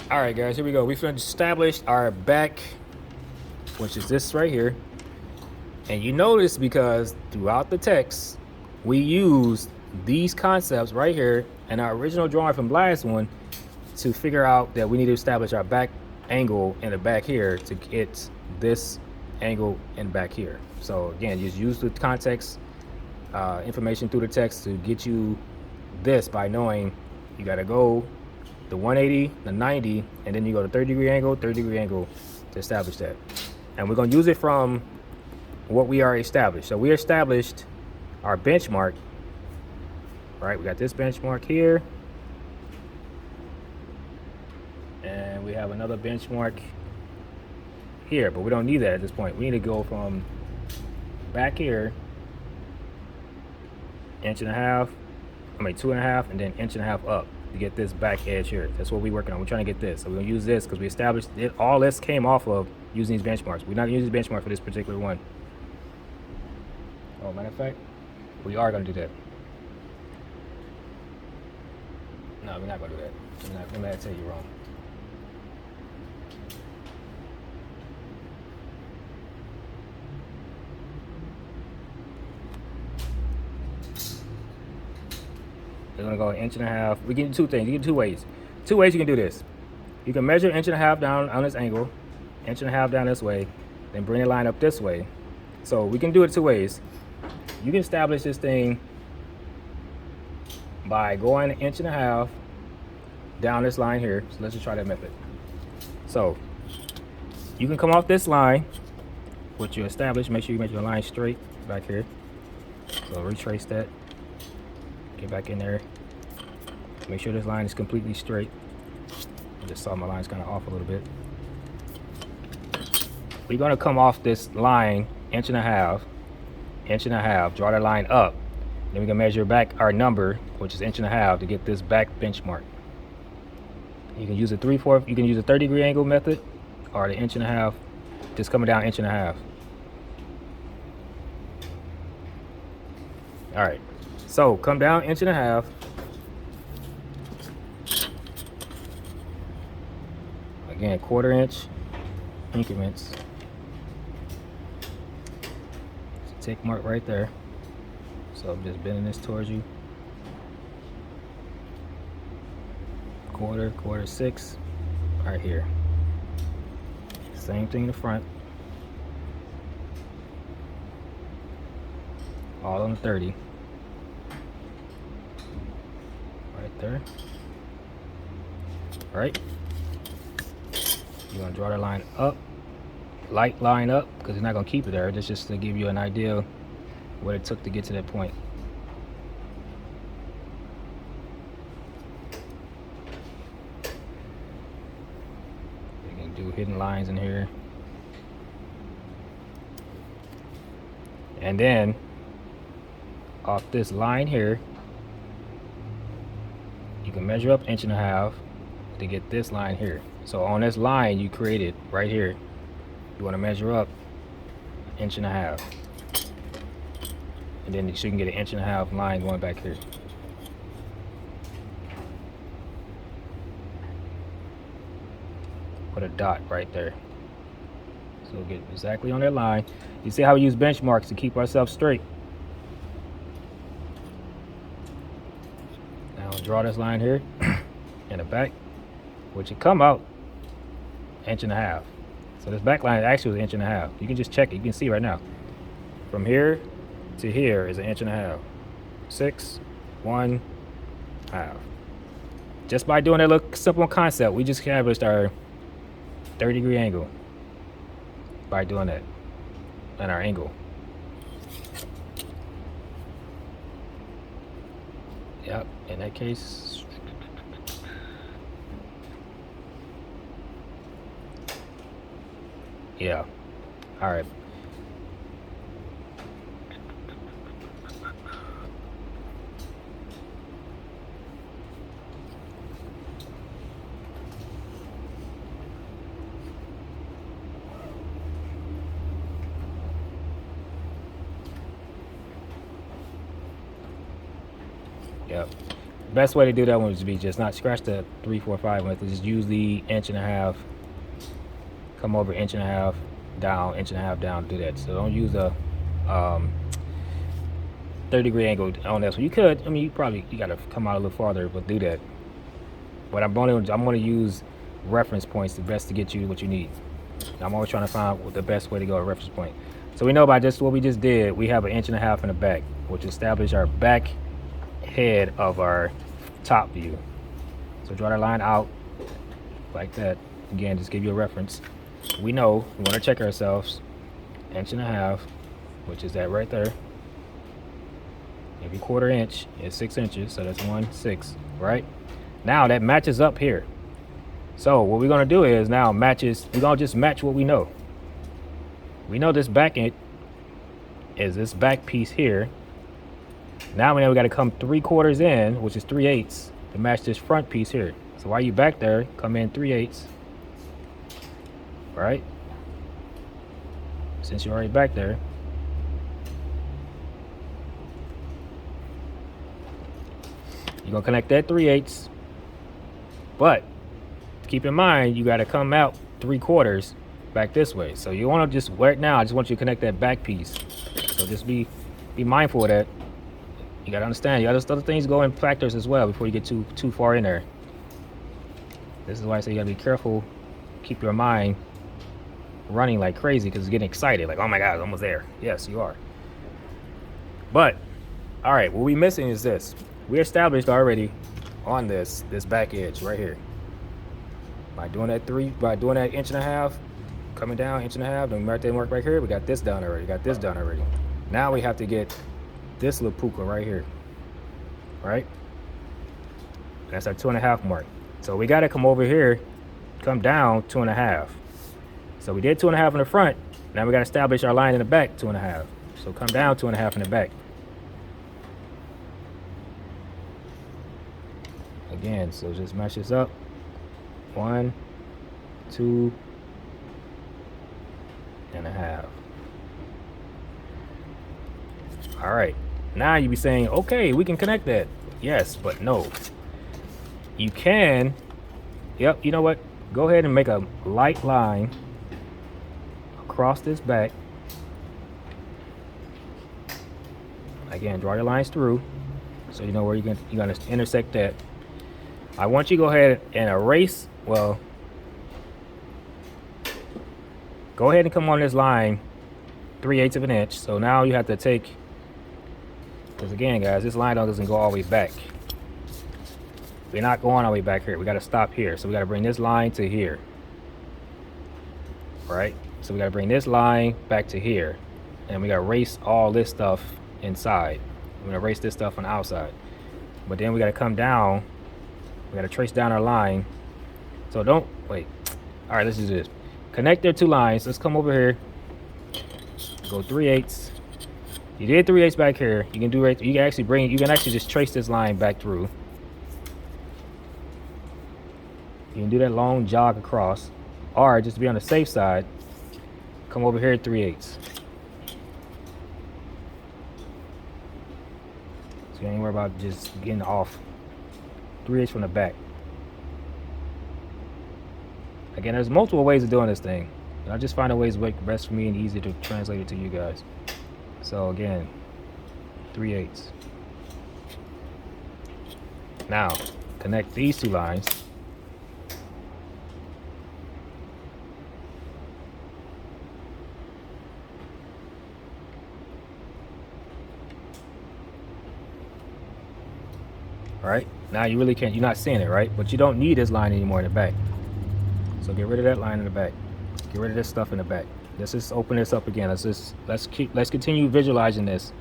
All right, guys, here we go. We've established our back, which is this right here. And you notice because throughout the text, we use these concepts right here in our original drawing from last one to figure out that we need to establish our back angle in the back here to get this angle in back here. So again, just use the context information through the text to get you this by knowing you got to go the 180, the 90, and then you go to 30-degree angle, 30-degree angle to establish that. And we're going to use it from what we already established. So we established our benchmark, right? We got this benchmark here. And we have another benchmark here, but we don't need that at this point. We need to go from back here, 1.5 inches, 2.5, and then 1.5 inches up to get this back edge here. That's what we're working on. We're trying to get this. So we're gonna use this because we established it. All this came off of using these benchmarks. We're not gonna use this benchmark for this particular one. Oh, matter of fact, we are gonna do that. No, we're not gonna do that. I'm gonna tell you wrong. We're gonna go 1.5 inches. We can do two things. You can do two ways. Two ways you can do this. You can measure 1.5 inches down on this angle, 1.5 inches down this way, then bring the line up this way. So we can do it two ways. You can establish this thing by going 1.5 inches down this line here. So let's just try that method. So you can come off this line, which you establish. Make sure you make your line straight back here. So retrace that. Get back in there. Make sure this line is completely straight. I just saw my line's kind of off a little bit. We're gonna come off this line 1.5 inches, draw that line up. Then we can measure back our number, which is 1.5 inches, to get this back benchmark. You can use a 3/4, you can use a 30-degree angle method, or the 1.5 inches, just coming down 1.5 inches. All right. So come down 1.5 inches. Again, 1/4 inch increments. Tick mark right there. So I'm just bending this towards you. 1/4, 1/4, 6, right here. Same thing in the front. All on the 30. Right there. All right. You're gonna draw the line up, light line up, because it's not gonna keep it there. That's just to give you an idea what it took to get to that point. You can do hidden lines in here. And then off this line here, you can measure up 1.5 inches to get this line here. So on this line you created right here, you want to measure up 1.5 inches, and then so you can get an 1.5 inch line going back here. Put a dot right there. So we'll get exactly on that line. You see how we use benchmarks to keep ourselves straight. Now draw this line here in the back, which will come out 1.5 inches. So this back line actually was 1.5 inches. You can just check it. You can see right now. From here to here is 1.5 inches. 6, 1/2. Just by doing that little simple concept, we just established our 30-degree angle by doing that, and our angle. Yep, in that case, yeah. All right. Yep. best way to do that one would be just not scratch the 3, 4, 5 method. Just use the 1.5 inch. Come over 1.5 inch down, 1.5 inch down. Do that. So don't use a 30-degree angle on this one. You could. I mean, you gotta come out a little farther, but do that. But I'm gonna use reference points the best to get you what you need. I'm always trying to find the best way to go at reference point. So we know by just what we just did, we have 1.5 inch in the back, which established our back head of our top view. So draw that line out like that. Again, just give you a reference. We know we want to check ourselves. 1.5 inch, which is that right there. Every 1/4 inch is 6 inches, so that's 1/6, right? Now that matches up here. So what we're gonna do is now we're gonna just match what we know. We know this back end is this back piece here. Now we know we gotta come 3/4 in, which is 3/8, to match this front piece here. So while you back there, come in 3/8, right? Since you're already back there. You're gonna connect that 3/8, but keep in mind you gotta come out 3/4 back this way. So you wanna just right now, I just want you to connect that back piece. So just be mindful of that. You gotta understand, you got other things go in factors as well before you get too far in there. This is why I say you gotta be careful. Keep your mind running like crazy because it's getting excited. Like, oh my God, it's almost there. Yes, you are. But all right, what we're missing is this. We established already on this back edge right here. By doing that 1.5 inch, coming down 1.5 inch, then mark that mark right here. We got this done already. Now we have to get this little puka right here, right? That's our 2.5 mark. So we got to come over here, come down 2.5. So we did 2.5 in the front. Now we got to establish our line in the back 2.5. So come down 2.5 in the back. Again, so just match this up. 1, 2.5. All right. Now you be saying, okay, we can connect that. Yes, but no. You can. Yep. You know what? Go ahead and make a light line across this back. Again, draw your lines through so you know where you're gonna intersect that. I want you to go ahead and erase. Well, go ahead and come on this line 3/8 of an inch. So now you have to take, because again, guys, this line doesn't go all the way back. We're not going all the way back here. We got to stop here. So we got to bring this line to here. Right? So we got to bring this line back to here. And we got to erase all this stuff inside. We're going to erase this stuff on the outside. But then we got to come down. We got to trace down our line. So don't, wait. All right, let's do this. Connect their two lines. Let's come over here. Go 3/8. You did 3/8 back here. You can do right. You can actually just trace this line back through. You can do that long jog across, or just to be on the safe side, come over here at 3/8. So you ain't worry about just getting off 3/8 from the back. Again, there's multiple ways of doing this thing. And I just find a way to work best for me and easy to translate it to you guys. So again, 3/8. Now, connect these two lines. All right, now you really can't, you're not seeing it, right? But you don't need this line anymore in the back. So get rid of that line in the back. Get rid of this stuff in the back. Let's just open this up again. Let's continue visualizing this.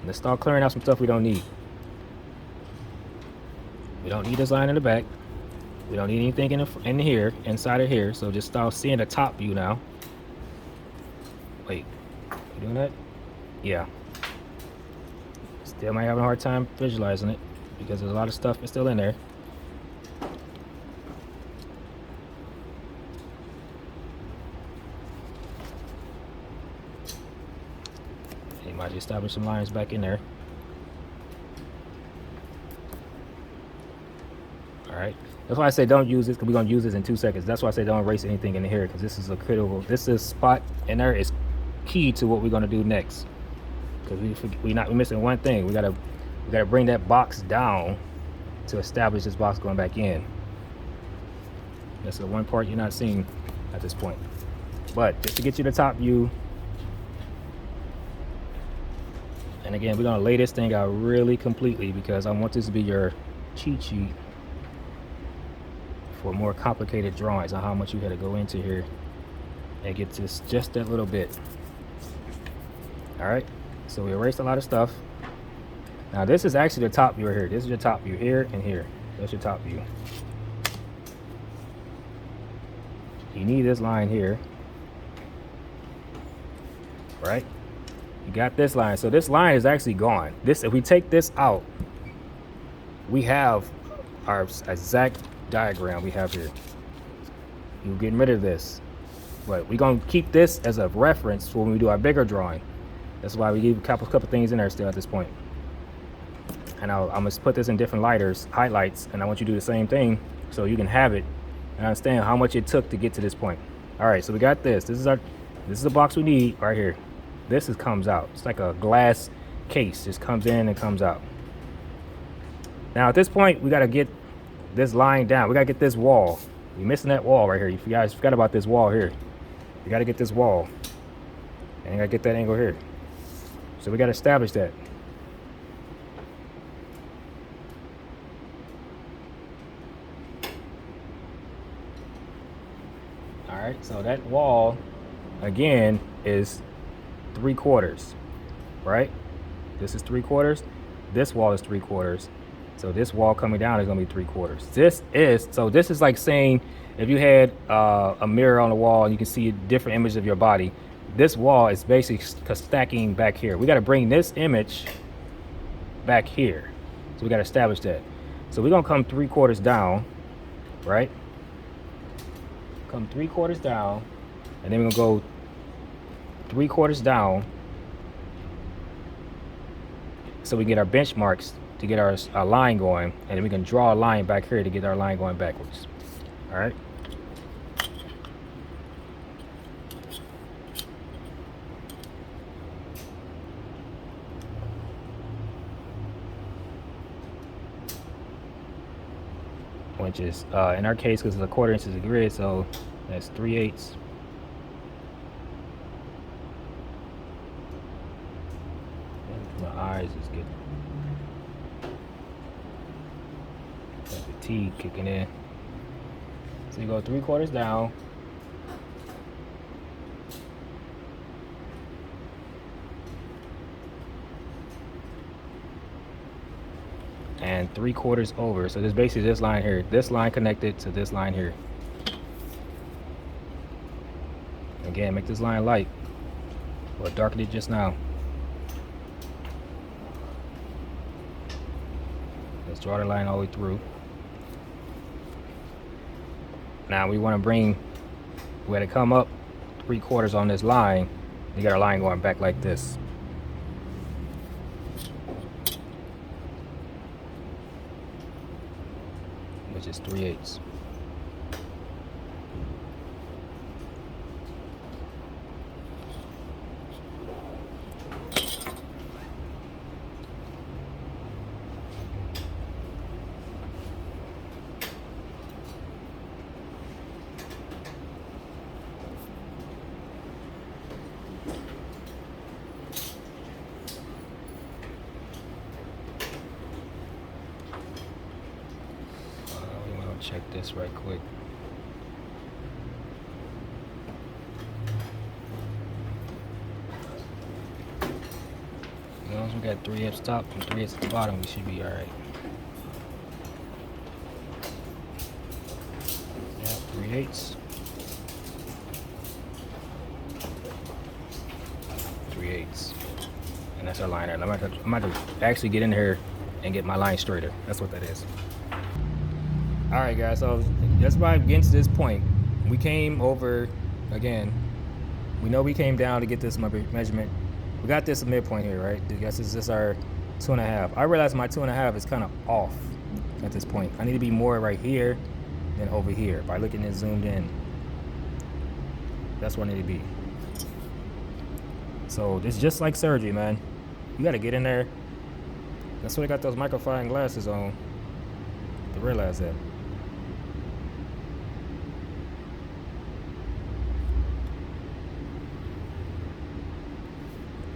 Let's start clearing out some stuff we don't need. We don't need this line in the back. We don't need anything in here, inside of here. So just start seeing the top view now. Wait, you doing that? Yeah. Still might have a hard time visualizing it because there's a lot of stuff that's still in there. You might establish some lines back in there. That's why I say don't use this, because we're going to use this in 2 seconds. That's why I say don't erase anything in here, because this is a critical, this is spot in there is key to what we're going to do next. Because we're missing one thing. We gotta bring that box down to establish this box going back in. That's the one part you're not seeing at this point. But just to get you the top view, and again, we're gonna lay this thing out really completely, because I want this to be your cheat sheet for more complicated drawings on how much you had to go into here and get this just that little bit. All right, so we erased a lot of stuff. Now this is actually the top view right here. This is your top view here and here. That's your top view. You need this line here, right? You got this line. So this line is actually gone. This, if we take this out, we have our exact diagram we have here. You're getting rid of this, but we're gonna keep this as a reference when we do our bigger drawing. That's why we leave a couple things in there still at this point. And I'm gonna put this in different highlights, and I want you to do the same thing so you can have it and understand how much it took to get to this point. All right, so we got this. This is the box we need right here. This comes out. It's like a glass case. Just comes in and comes out. Now at this point, we gotta get this line down. We gotta get this wall. We're missing that wall right here. You guys forgot about this wall here. You gotta get this wall, and you gotta get that angle here. So we gotta establish that. All right, so that wall again is 3/4, right? This is 3/4. This wall is 3/4. So this wall coming down is gonna be 3/4. This is like saying if you had a mirror on the wall and you can see a different image of your body. This wall is basically stacking back here. We got to bring this image back here. So we got to establish that. So we're gonna come 3/4 down, right? Come 3/4 down, and then we're gonna go 3/4 down, so we get our benchmarks to get our line going, and then we can draw a line back here to get our line going backwards. All right. Which is in our case, because it's 1/4 inch is a grid, so that's 3/8. My eyes is getting got the T kicking in. So you go 3/4 down, and 3/4 over. So this basically this line here, this line connected to this line here. Again, make this line light, or darken it just now. Let's draw the line all the way through. Now we want to bring, we got to come up 3/4 on this line. You got our line going back like this. Which is 3/8. Check this right quick. As long as we got 3/8 top and 3/8 at the bottom, we should be all right. Yeah, 3/8. 3/8. And that's our line there. I'm about to actually get in here and get my line straighter. That's what that is. All right, guys, so that's why I'm getting to this point. We came over, again, we know we came down to get this measurement. We got this midpoint here, right? I guess this is our 2.5. I realize my 2.5 is kind of off at this point. I need to be more right here and over here. By looking at zoomed in, that's where I need to be. So it's just like surgery, man. You got to get in there. That's why I got those magnifying glasses on to realize that.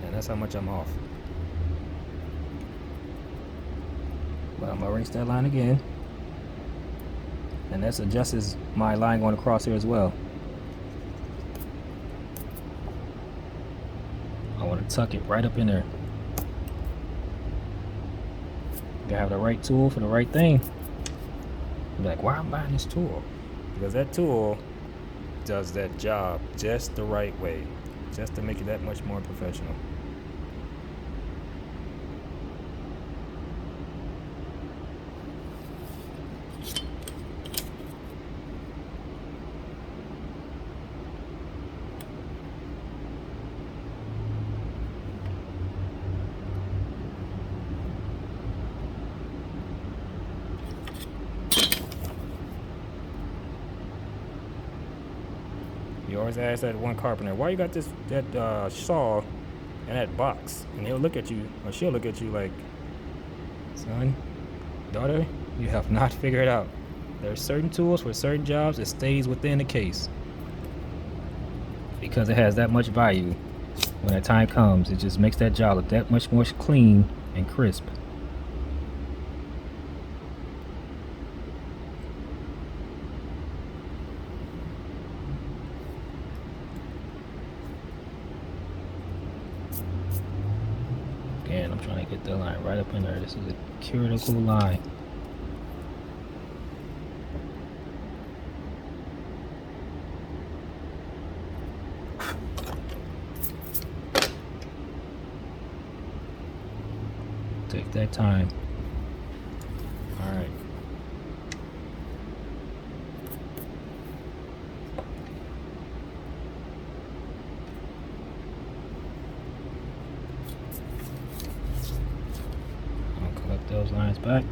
And that's how much I'm off. But I'm gonna erase that line again. And that's adjusts my line going across here as well. I want to tuck it right up in there. You gotta have the right tool for the right thing. You're like, why am I buying this tool? Because that tool does that job just the right way, just to make it that much more professional. You always ask that one carpenter, why you got that saw in that box? And he'll look at you, or she'll look at you like, son, daughter, you have not figured it out. There are certain tools for certain jobs that stays within the case. Because it has that much value. When that time comes, it just makes that job look that much more clean and crisp. Again, I'm trying to get that line right up in there. This is a critical line. Take that time. All right. I'll collect those lines back.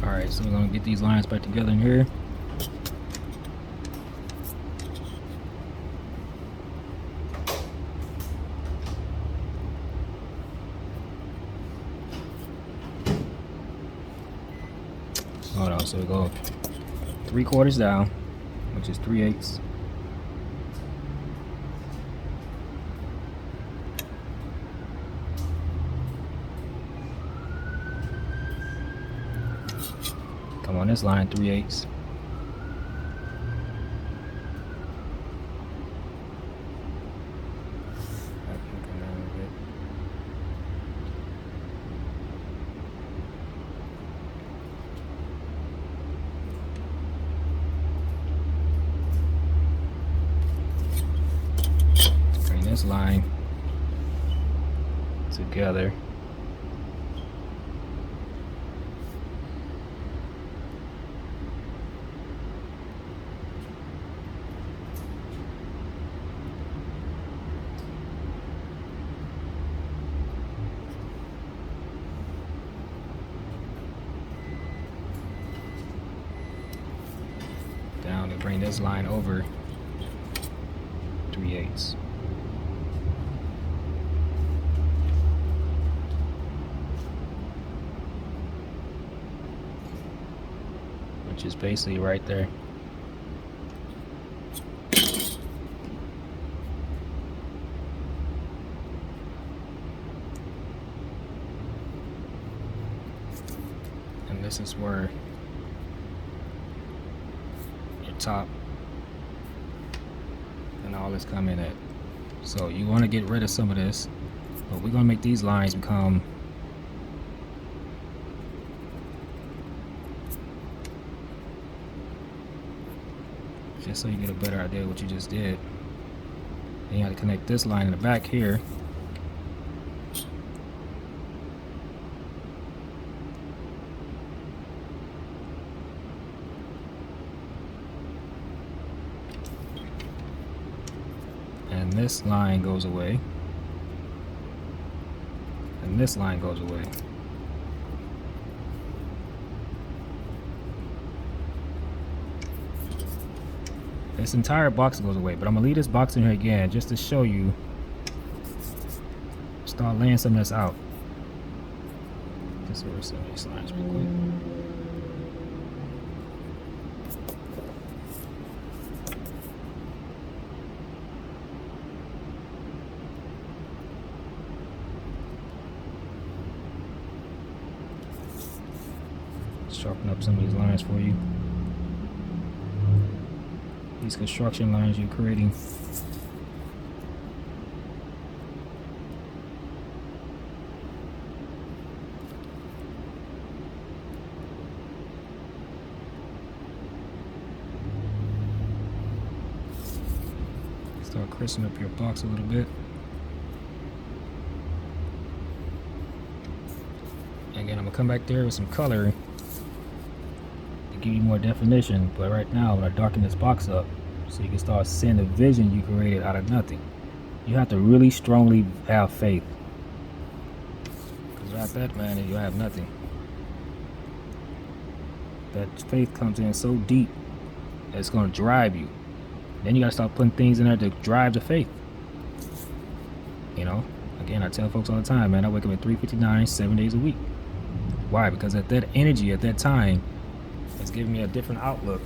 Alright, so we're going to get these lines back together in here. Hold on, so we go 3/4 down, which is 3/8. Come on this line, 3/8. Bring this line together. Down and bring this line over 3/8. Which is basically right there. And this is where your top and all all this come in at. So you want to get rid of some of this, but we're going to make these lines become just so you get a better idea of what you just did. Then you have to connect this line in the back here. And this line goes away. And this line goes away. This entire box goes away, but I'm gonna leave this box in here again just to show you. Start laying some of this out. Just over some of these lines real quick. Sharpen up some of these lines for you. These construction lines you're creating. Start crisping up your box a little bit. Again, I'm gonna come back there with some color to give you more definition, but right now I'm gonna darken this box up so you can start seeing the vision you created out of nothing. You have to really strongly have faith, because without that, man, you have nothing. That faith comes in so deep that it's gonna drive you. Then you gotta start putting things in there to drive the faith. You know, again, I tell folks all the time, man, I wake up at 3:59, 7 days a week. Why? Because at that energy, at that time, it's giving me a different outlook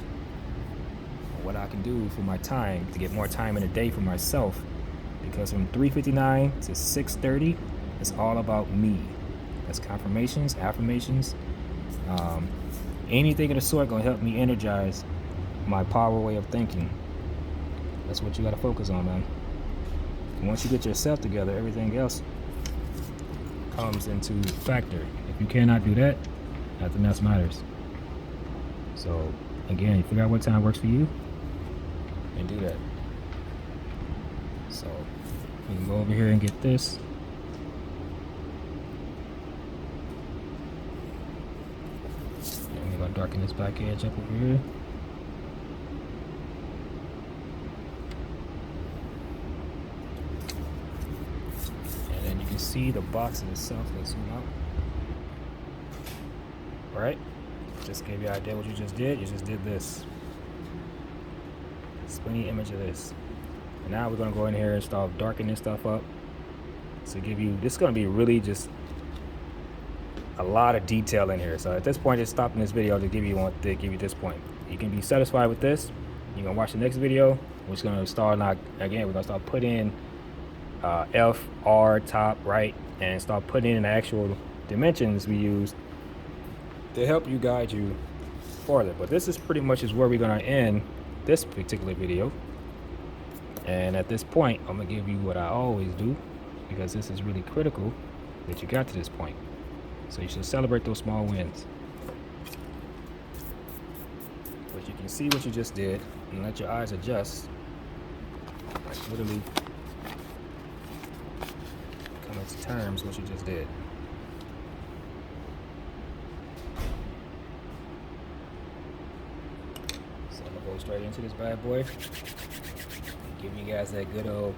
on what I can do for my time to get more time in a day for myself. Because from 3:59 to 6:30, it's all about me. That's confirmations, affirmations, anything of the sort gonna help me energize my power way of thinking. That's what you gotta focus on, man. And once you get yourself together, everything else comes into factor. If you cannot do that, nothing else matters. So again, you figure out what time works for you and do that. So we can go over here and get this. And we're gonna darken this back edge up over here. And then you can see the box in itself. Let's zoom out. All right, just gave you an idea what you just did. You just did this. Spinning image of this. And now we're gonna go in here and start darkening this stuff up. So give you, this is gonna be really just a lot of detail in here. So at this point, just stopping this video to give you this point. You can be satisfied with this. You're gonna watch the next video. We're just gonna start again. We're gonna start putting in F, R, top, right, and start putting in the actual dimensions we used to help you guide you farther. But this is pretty much is where we're gonna end this particular video. And at this point, I'm gonna give you what I always do, because this is really critical that you got to this point. So you should celebrate those small wins. But you can see what you just did and let your eyes adjust. Like literally come into terms what you just did. So I'm gonna go straight into this bad boy and give you guys that good old